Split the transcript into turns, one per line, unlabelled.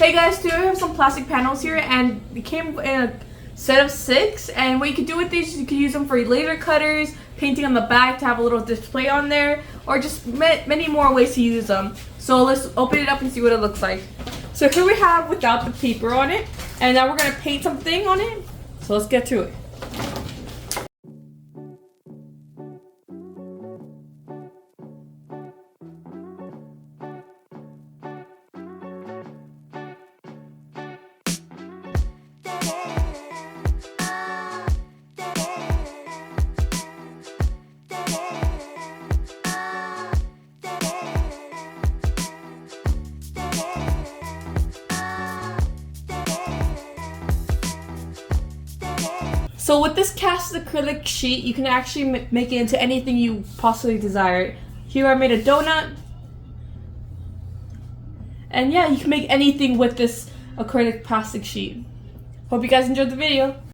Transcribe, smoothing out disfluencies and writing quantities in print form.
Hey guys, today we have some plastic panels here, and it came in a set of 6. And what you can do with these is you can use them for laser cutters, painting on the back to have a little display on there, or just many more ways to use them. So let's open it up and see what it looks like. So here we have without the paper on it, and now we're gonna paint something on it. So let's get to it. So with this cast acrylic sheet, you can actually make it into anything you possibly desire. Here I made a donut. And yeah, you can make anything with this acrylic plastic sheet. Hope you guys enjoyed the video.